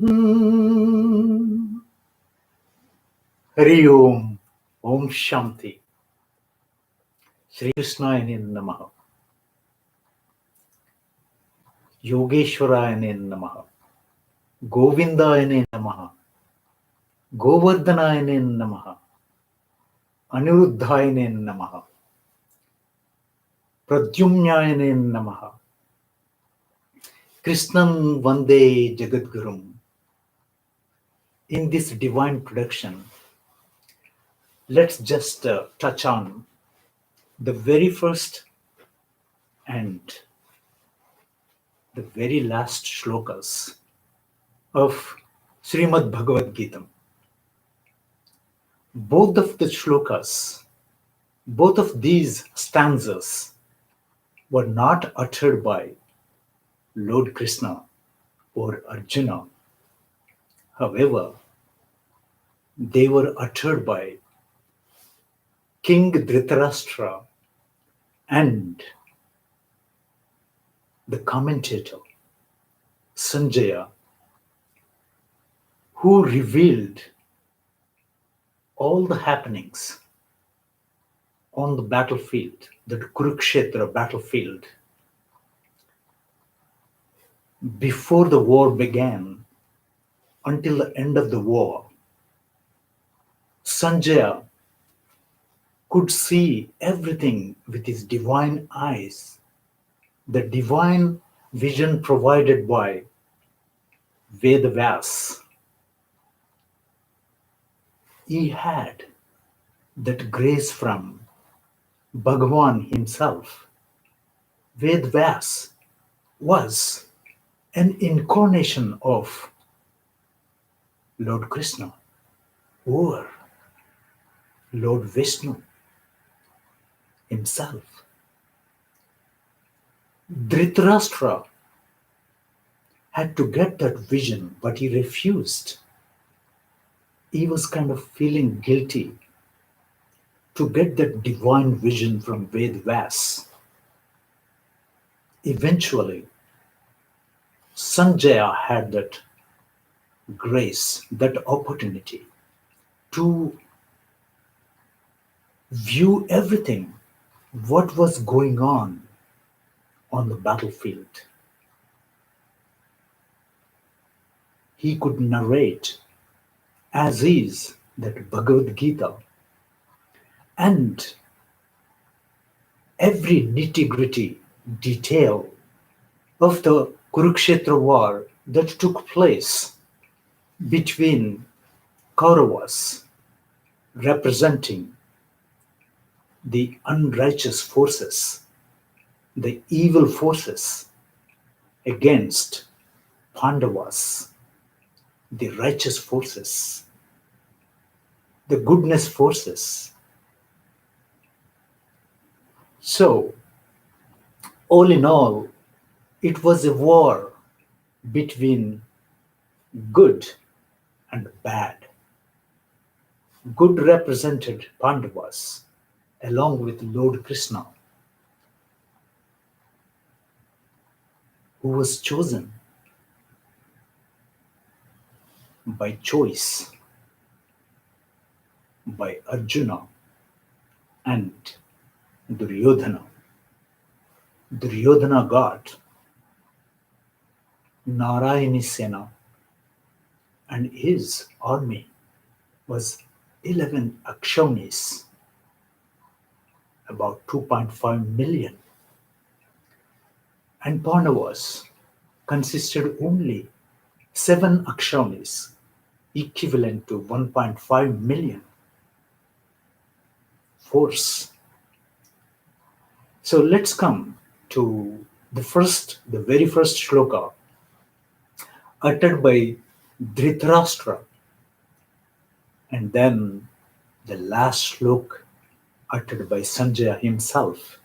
Hari Om, Om Shanti, Shri Krishnaya Namaha, Yogeshwaraya Namaha, Govindaya Namaha, Govardhanaya Namaha, Aniruddhaya Namaha, Pradyumnaya Namaha, Krishnam Vande Jagadgurum. In this divine production, let's just touch on the very first and the very last shlokas of Srimad Bhagavad Gita. Both of the shlokas, both of these stanzas were not uttered by Lord Krishna or Arjuna. However, they were uttered by King Dhritarashtra and the commentator Sanjaya, who revealed all the happenings on the battlefield, the Kurukshetra battlefield, before the war began until the end of the war. Sanjaya could see everything with his divine eyes, the divine vision provided by Vedavyas. He had that grace from Bhagavan himself. Vedavyas was an incarnation of Lord Krishna or Lord Vishnu himself. Dhritarashtra had to get that vision, but he refused. He was kind of feeling guilty to get that divine vision from Vedavyas. Eventually, Sanjaya had that grace, that opportunity to view everything, what was going on the battlefield. He could narrate as is that Bhagavad Gita and every nitty-gritty detail of the Kurukshetra war that took place between Kauravas, representing the unrighteous forces, the evil forces, against Pandavas, the righteous forces, the goodness forces. So, all in all, it was a war between good and bad. Good represented Pandavas along with Lord Krishna, who was chosen by choice by Arjuna and Duryodhana. Duryodhana got Narayani Sena, and his army was 11 Akshaunis, about 2.5 million. And Pandavas consisted only 7 Akshaunis, equivalent to 1.5 million force. So let's come to the very first shloka uttered by Dhritarashtra, and then the last shloka uttered by Sanjaya himself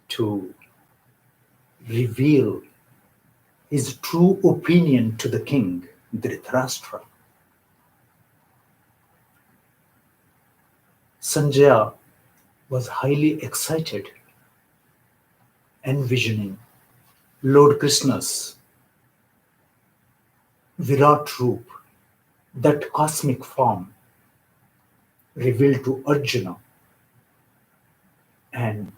to reveal his true opinion to the king, Dhritarashtra. Sanjaya was highly excited, envisioning Lord Krishna's Virat Roop, that cosmic form revealed to Arjuna, and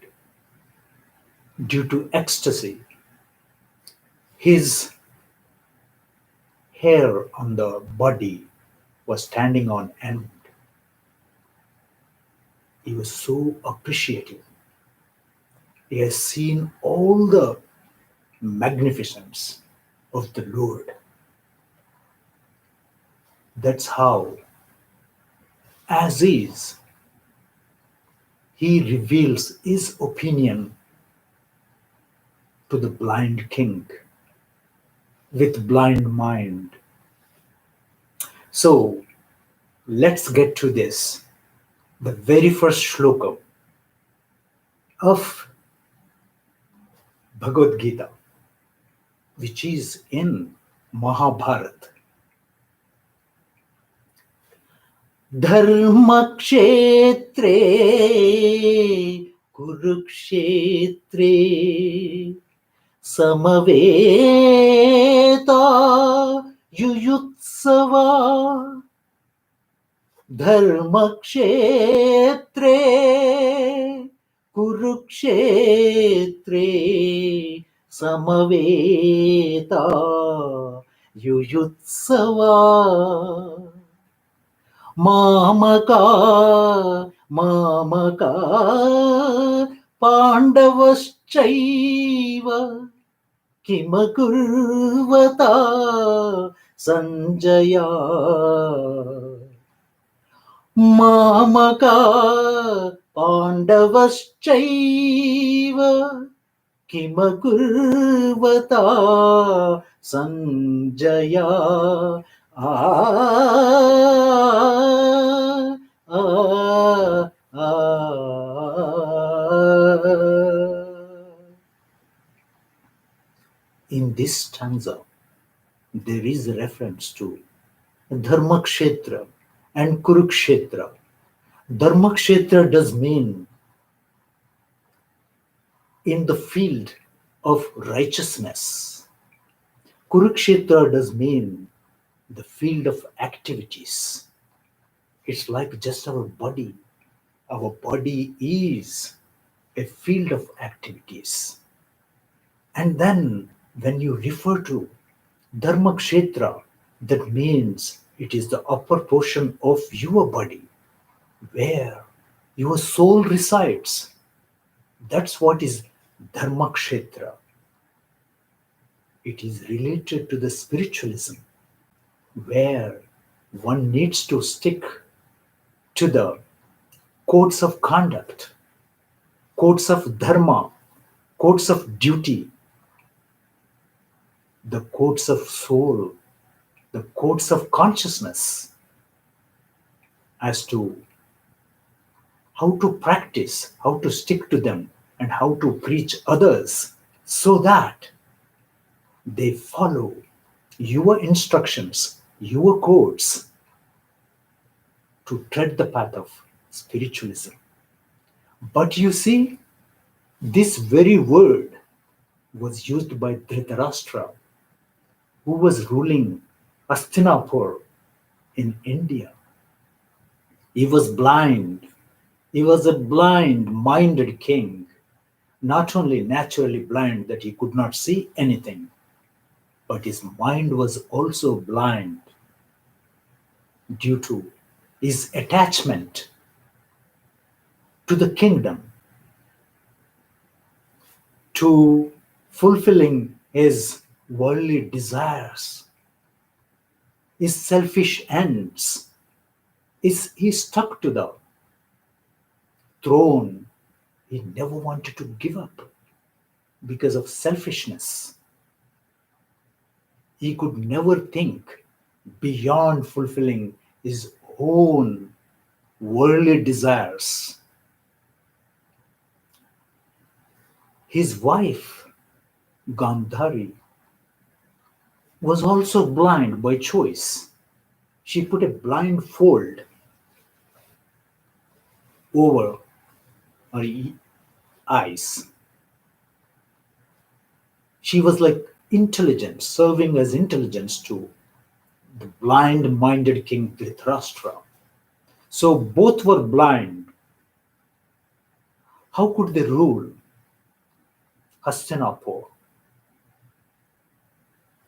due to ecstasy, his hair on the body was standing on end. He was so appreciative. He has seen all the magnificence of the Lord. That's how, as is, he reveals his opinion to the blind king with blind mind. So let's get to this. The very first shlokam of Bhagavad Gita, which is in Mahabharata. Dharmakshetre Kurukshetre Samaveta Yuyutsava Dharmakshetre Kurukshetre Samaveta Yuyutsava Mamaka Mamaka Pandavaschaiva Kimakurvata Sanjaya Mamaka Pandavaschaiva Kimakurvata Sanjaya ah, ah, ah. In this stanza, there is a reference to Dharmakshetra and Kurukshetra. Dharmakshetra does mean in the field of righteousness. Kurukshetra does mean the field of activities. It's like just our body. Our body is a field of activities. And then when you refer to Dharmakshetra, that means it is the upper portion of your body where your soul resides. That's what is Dharmakshetra. It is related to the spiritualism where one needs to stick to the codes of conduct, codes of dharma, codes of duty, the codes of soul, the codes of consciousness as to how to practice, how to stick to them, and how to preach others so that they follow your instructions, your codes to tread the path of spiritualism. But you see, this very word was used by Dhritarashtra, who was ruling Hastinapur in India. He was blind. He was a blind-minded king, not only naturally blind that he could not see anything, but his mind was also blind due to his attachment to the kingdom, to fulfilling his worldly desires, his selfish ends. He stuck to the throne. He never wanted to give up because of selfishness. He could never think beyond fulfilling his own worldly desires. His wife, Gandhari, was also blind by choice. She put a blindfold over her eyes. She was like intelligence, serving as intelligence to the blind-minded king Dhritarashtra. So both were blind. How could they rule Hastinapur?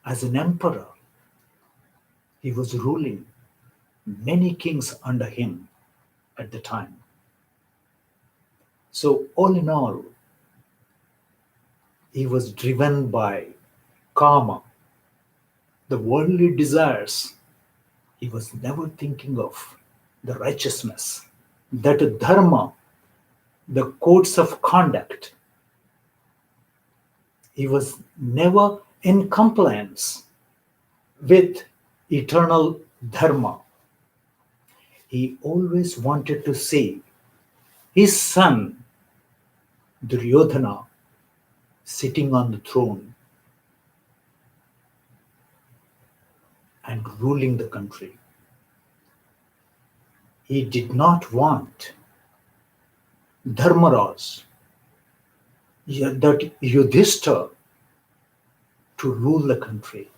As an emperor, he was ruling many kings under him at the time. So all in all, he was driven by karma, the worldly desires. He was never thinking of the righteousness, that dharma, the codes of conduct. He was never in compliance with eternal dharma. He always wanted to see his son Duryodhana sitting on the throne and ruling the country. He did not want Dharmaraj, that Yudhishthira, to rule the country.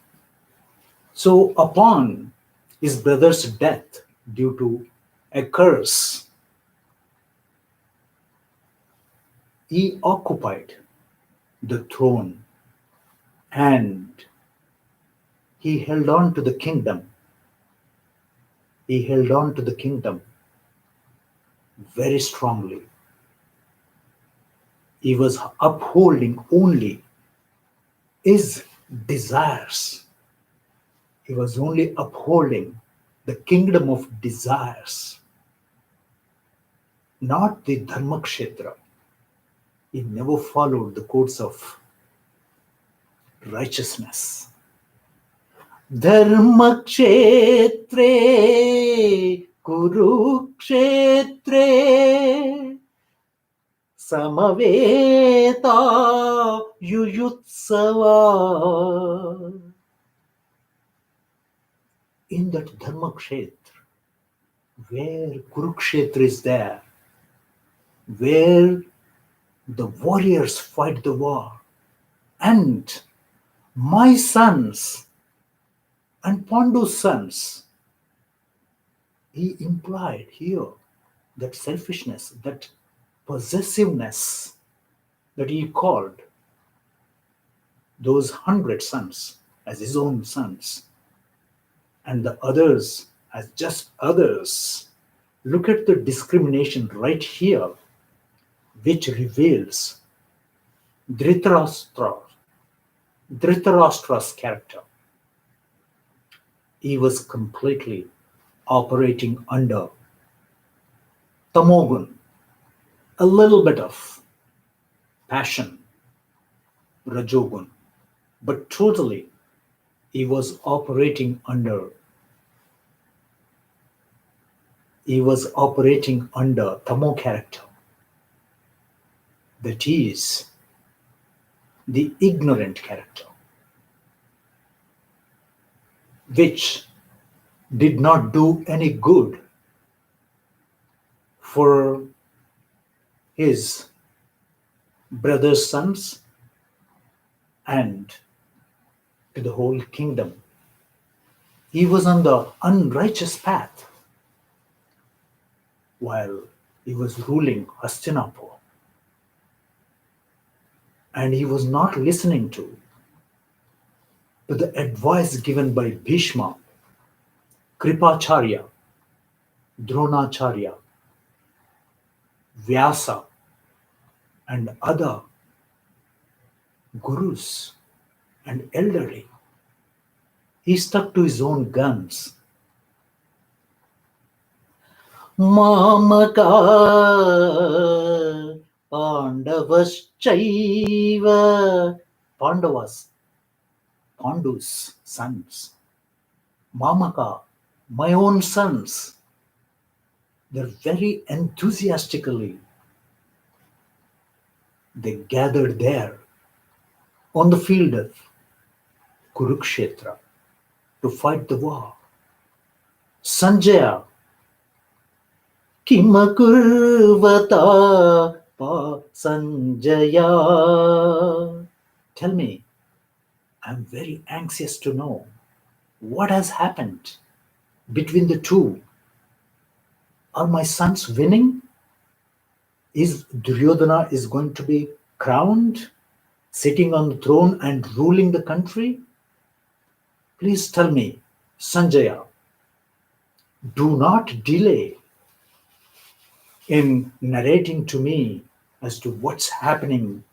So upon his brother's death due to a curse, he occupied the throne and he held on to the kingdom. He held on to the kingdom very strongly. He was upholding only his desires. He was only upholding the kingdom of desires, not the Dharma Kshetra. He never followed the codes of righteousness. Dharma Kshetre Kurukshetre Samaveta Yuyutsava. In that Dharma Kshetra, where Kurukshetra is there, where the warriors fight the war, and my sons and Pandu's sons, he implied here that selfishness, that possessiveness that he called those 100 sons as his own sons and the others as just others. Look at the discrimination right here, which reveals Dhritarashtra's character. He was completely operating under tamogun, a little bit of passion, rajogun, but totally he was operating under tamo character, that is the ignorant character, which did not do any good for his brother's sons and to the whole kingdom. He was on the unrighteous path while he was ruling Hastinapur. And he was not listening to the advice given by Bhishma, Kripacharya, Dronacharya, Vyasa, and other gurus and elderly. He stuck to his own guns. Mamaka Pandavaschaiva. Pandavas, Pandu's sons. Mamaka, my own sons. They're very enthusiastically. They gathered there on the field of Kurukshetra to fight the war. Sanjaya, Kimakurvata pa Sanjaya. Tell me, I'm very anxious to know What has happened between the two? Are my sons winning? Is Duryodhana is going to be crowned, sitting on the throne and ruling the country? Please tell me, Sanjaya, do not delay in narrating to me as to what's happening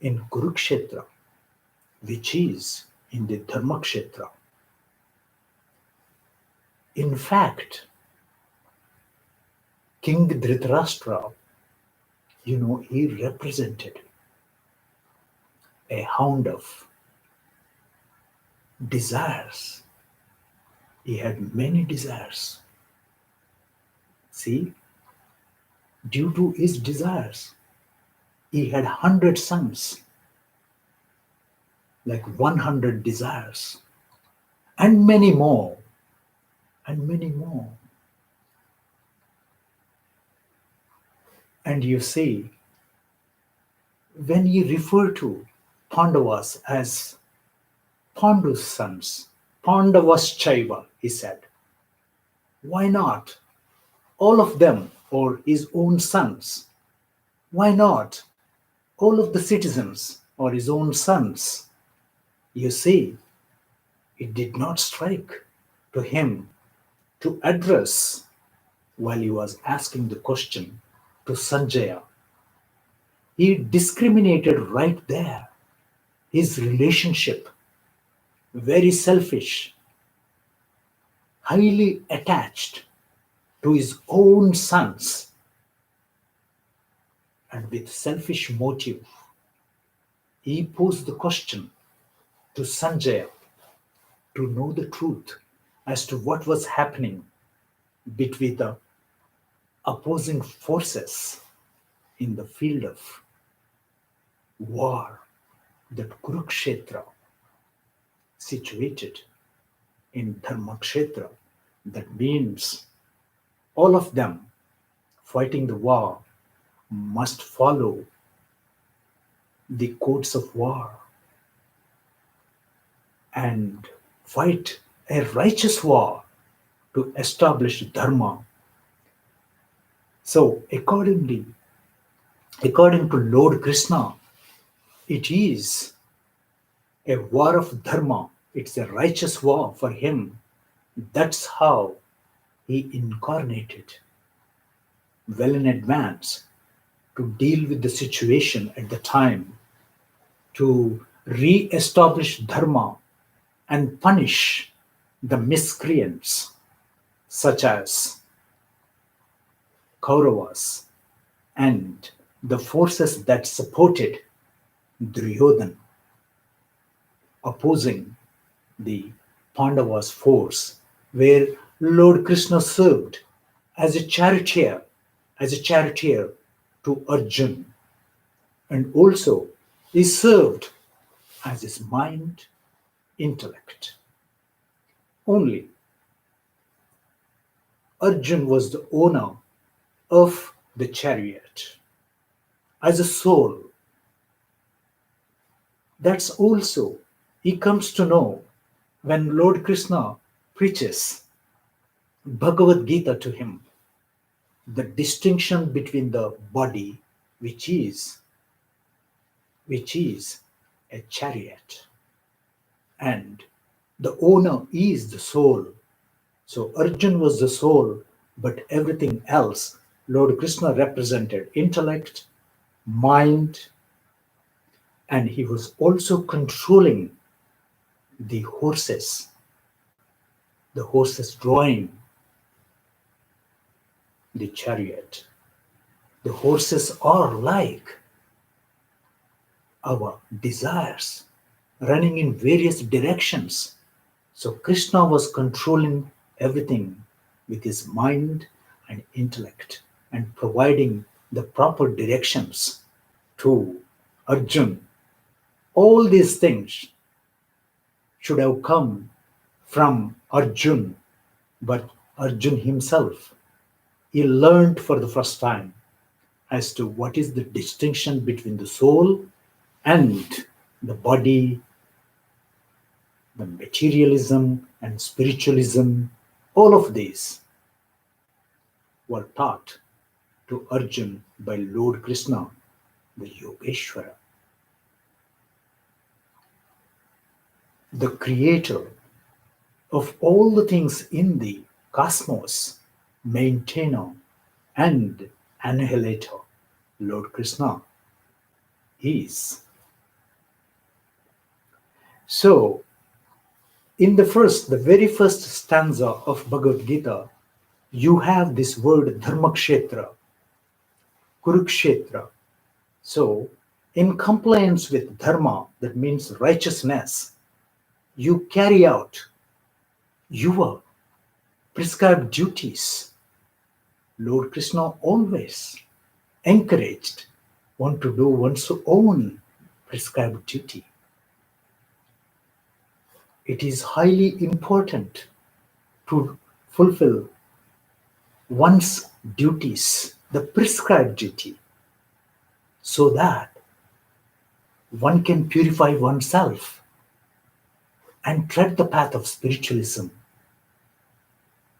in Kurukshetra, which is in the Dharmakshetra. In fact, King Dhritarashtra, he represented a hound of desires. He had many desires. See, due to his desires, he had 100 sons, like 100 desires, and many more, and many more. And you see, when you refer to Pandavas as Pandu's sons, Pandavaschaiva, he said, why not all of them or his own sons? Why not all of the citizens or his own sons? You see, it did not strike to him to address while he was asking the question to Sanjaya. He discriminated right there. His relationship, very selfish, highly attached to his own sons, and with selfish motive, he posed the question to Sanjaya to know the truth as to what was happening between the opposing forces in the field of war, that Kurukshetra, situated in Dharmakshetra. That means all of them fighting the war must follow the codes of war and fight a righteous war to establish Dharma. So according to Lord Krishna, it is a war of Dharma. It's a righteous war for him. That's how he incarnated well in advance to deal with the situation at the time, to re-establish Dharma and punish the miscreants such as Kauravas and the forces that supported Duryodhan, opposing the Pandavas' force, where Lord Krishna served as a charioteer to Arjun, and also he served as his mind, intellect. Only Arjun was the owner of the chariot as a soul. That's also he comes to know when Lord Krishna preaches Bhagavad Gita to him, the distinction between the body, which is a chariot, and the owner is the soul. So Arjun was the soul, but everything else, Lord Krishna represented intellect, mind, and he was also controlling the horses drawing the chariot. The horses are like our desires running in various directions. So Krishna was controlling everything with his mind and intellect and providing the proper directions to Arjun. All these things should have come from Arjun, but Arjun himself, he learned for the first time as to what is the distinction between the soul and the body, the materialism and spiritualism, all of these were taught to Arjun by Lord Krishna, the Yogeshwara, the creator of all the things in the cosmos, maintainer and annihilator. Lord Krishna is. So, in the very first stanza of Bhagavad Gita, you have this word Dharmakshetra, Kurukshetra. So, in compliance with Dharma, that means righteousness, you carry out your prescribed duties. Lord Krishna always encouraged one to do one's own prescribed duty. It is highly important to fulfill one's duties, the prescribed duty, so that one can purify oneself and tread the path of spiritualism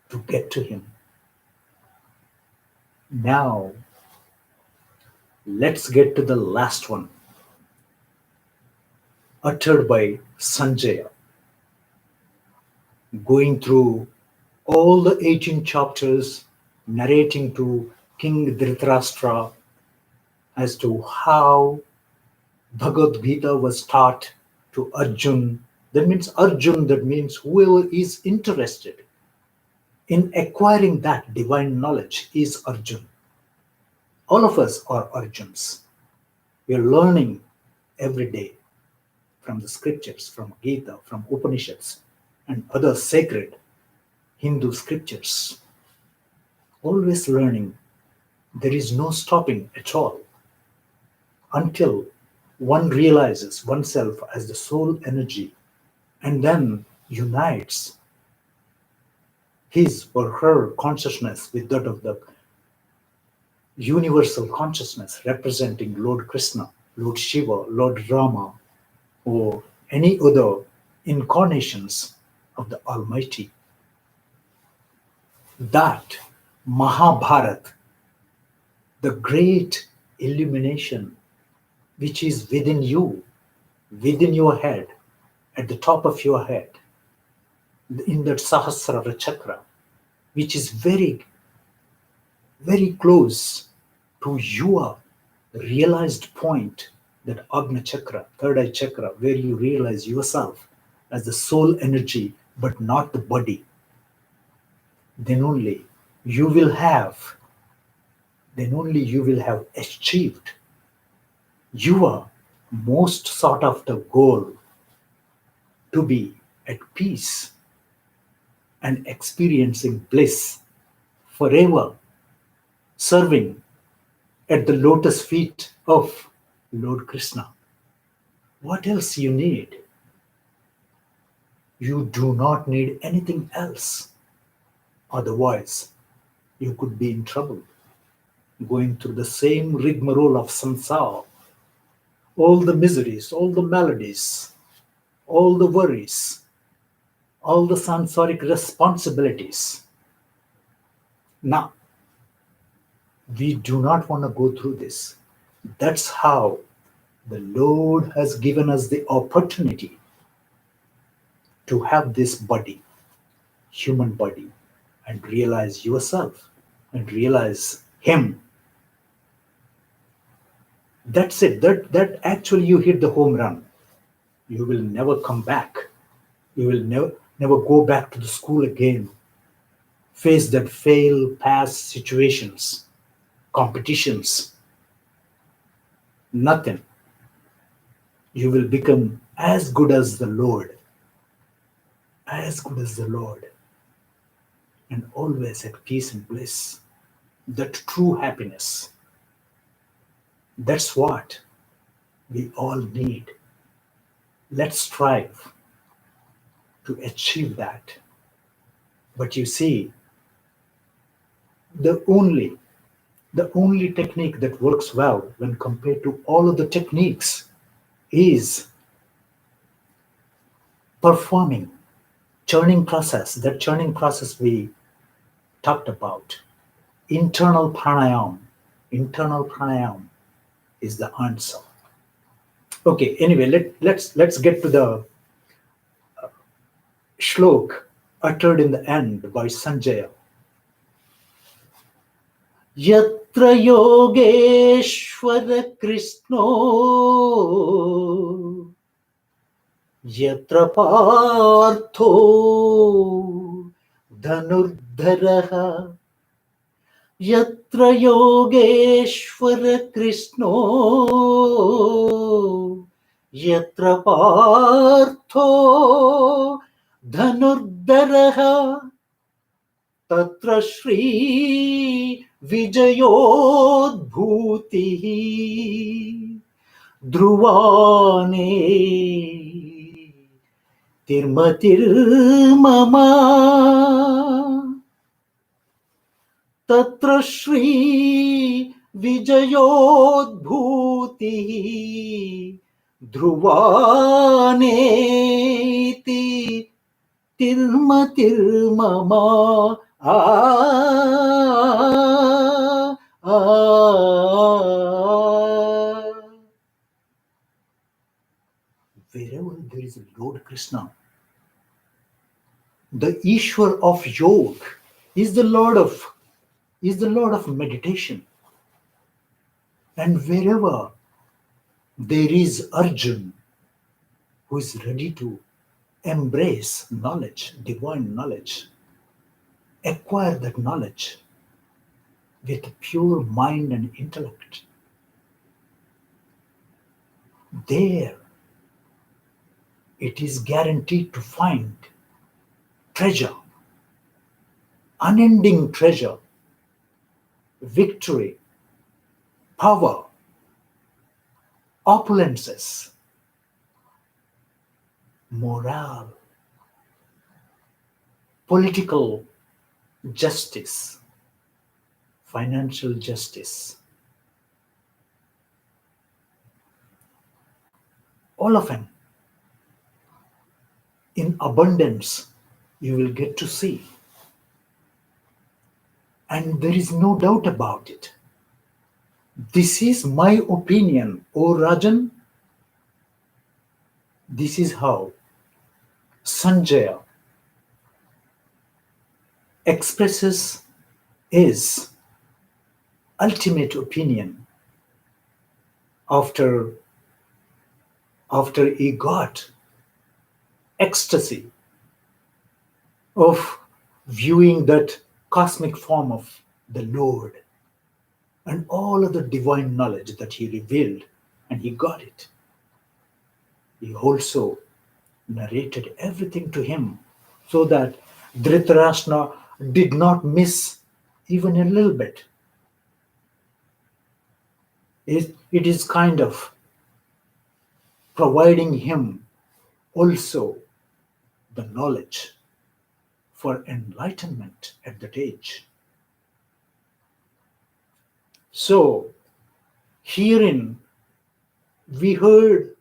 to get to Him. Now, let's get to the last one, uttered by Sanjaya, going through all the 18 chapters, narrating to King Dhritarashtra as to how Bhagavad Gita was taught to Arjun. That means whoever is interested in acquiring that divine knowledge is Arjun. All of us are Arjuns. We are learning every day from the scriptures, from Gita, from Upanishads, and other sacred Hindu scriptures. Always learning. There is no stopping at all until one realizes oneself as the soul energy and then unites his or her consciousness with that of the universal consciousness representing Lord Krishna, Lord Shiva, Lord Rama, or any other incarnations of the Almighty. That Mahabharat, the great illumination which is within you, within your head, at the top of your head, in that Sahasrara chakra, which is very, very close to your realized point, that Agna chakra, third eye chakra, where you realize yourself as the soul energy, but not the body. Then only you will have achieved your most sought after goal, to be at peace and experiencing bliss forever, serving at the lotus feet of Lord Krishna. What else you need? You do not need anything else. Otherwise, you could be in trouble, going through the same rigmarole of samsara, all the miseries, all the maladies, all the worries, all the sansaric responsibilities. Now, we do not want to go through this. That's how the Lord has given us the opportunity to have this body, human body, and realize yourself and realize Him. That's it. That actually you hit the home run. You will never come back. You will never go back to the school again. Face that fail, pass situations, competitions. Nothing. You will become as good as the Lord. As good as the Lord. And always at peace and bliss. That true happiness. That's what we all need. Let's strive to achieve that. But you see, the only technique that works well when compared to all of the techniques is performing churning process, that churning process we talked about. Internal pranayam is the answer. Okay, anyway, let's get to the shlok uttered in the end by Sanjaya. Yatra Yogeshwara Krishno Yatra Partho Dhanurdharaha Yatra Yogeshwara Krishno Yatra Partho Dhanurdharaha Tatra Shri Vijayodbhuti Dhruvane Tirmatirmama Tatra Shri Vijayodbhuti Dhruvaneti Tirmatirmama Wherever there is a Lord Krishna, the Ishwar of Yoga is the Lord of meditation. And wherever there is Arjun, who is ready to embrace knowledge, divine knowledge, acquire that knowledge with pure mind and intellect, there it is guaranteed to find treasure, unending treasure, victory, power, opulences, morale, political justice, financial justice. All of them in abundance you will get to see. And there is no doubt about it. This is my opinion, O Rajan. This is how Sanjaya expresses his ultimate opinion after he got ecstasy of viewing that cosmic form of the Lord and all of the divine knowledge that he revealed, and he got it. He also narrated everything to him so that Dhritarashtra did not miss even a little bit. It is kind of providing him also the knowledge for enlightenment at that age. So, herein we heard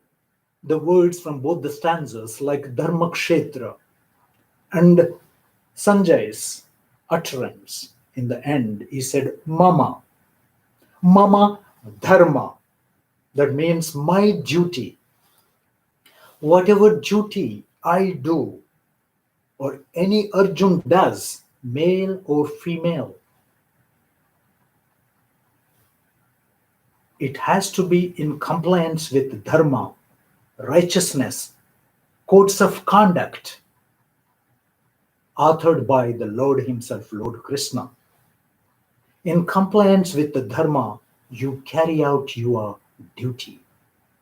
the words from both the stanzas, like Dharma Kshetra and Sanjay's utterance. In the end, he said, Mama Dharma. That means my duty. Whatever duty I do, or any Arjun does, male or female, it has to be in compliance with dharma, righteousness, codes of conduct, authored by the Lord himself, Lord Krishna. In compliance with the dharma, you carry out your duty,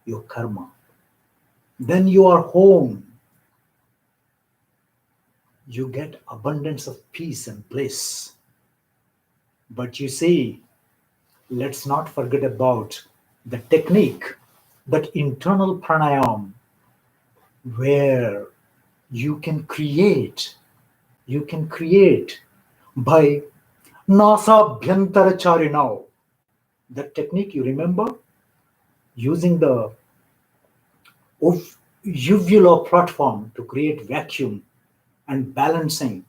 your karma. Then you are home. You get abundance of peace and bliss. But you see, let's not forget about the technique, that internal pranayam, where you can create by nasabhyantaracharinav. That technique, you remember? Using the uvular platform to create vacuum and balancing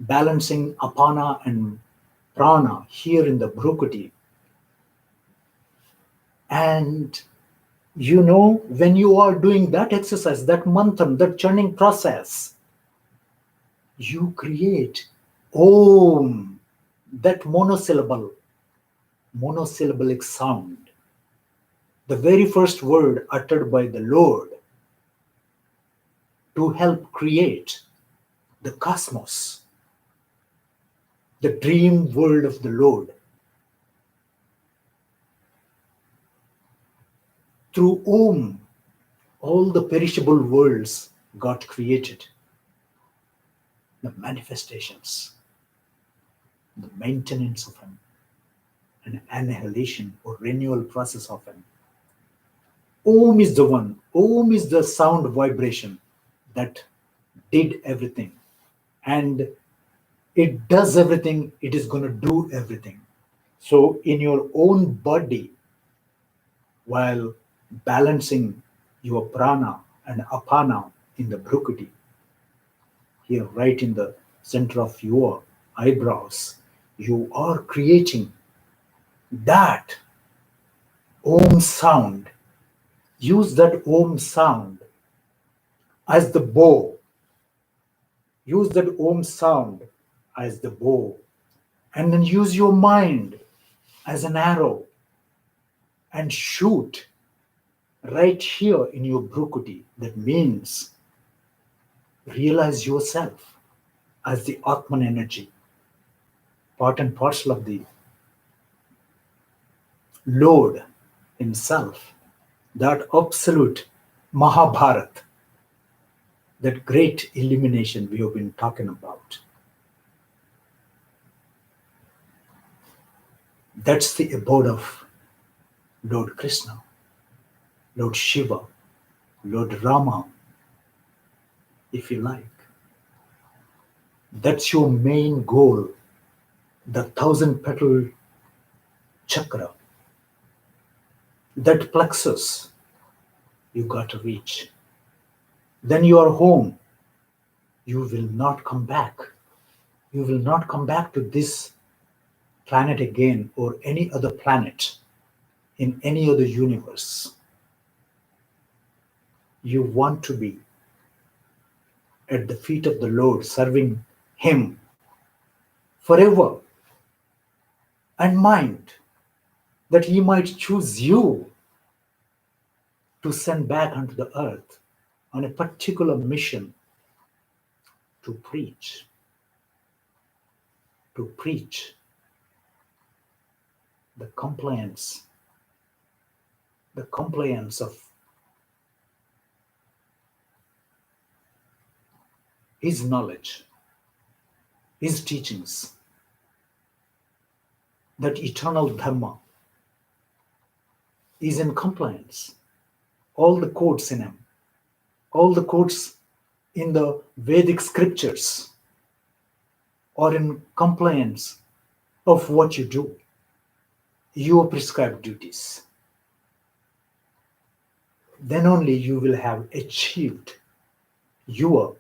apana and prana here in the bhrukuti. And when you are doing that exercise, that mantram, that churning process, you create Om, that monosyllabic sound, the very first word uttered by the Lord to help create the cosmos, the dream world of the Lord. Through Om, all the perishable worlds got created. The manifestations, the maintenance of an annihilation or renewal process of an. Om is the one. Om is the sound vibration that did everything. And it does everything. It is going to do everything. So in your own body, while balancing your prana and apana in the bhrukuti, here right in the center of your eyebrows, you are creating that Om sound. Use that Om sound as the bow. Use that Om sound as the bow. And then use your mind as an arrow and shoot right here in your bhrukuti. That means realize yourself as the Atman energy, part and parcel of the Lord himself, that absolute Mahabharat, that great illumination we have been talking about. That's the abode of Lord Krishna, Lord Shiva, Lord Rama, if you like. That's your main goal, the 1,000-petal chakra. That plexus you got to reach. Then you are home. You will not come back. You will not come back to this planet again or any other planet in any other universe. You want to be at the feet of the Lord, serving Him forever, and mind that He might choose you to send back unto the earth on a particular mission to preach the compliance of His knowledge, His teachings, that eternal Dharma is in compliance. All the quotes in Him, all the quotes in the Vedic scriptures are in compliance of what you do, your prescribed duties. Then only you will have achieved your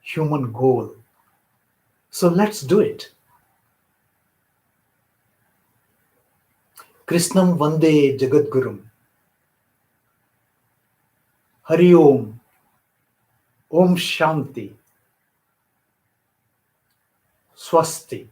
human goal. So let's do it. Krishnam Vande Jagadgurum. Hari Om. Om Shanti. Swasti.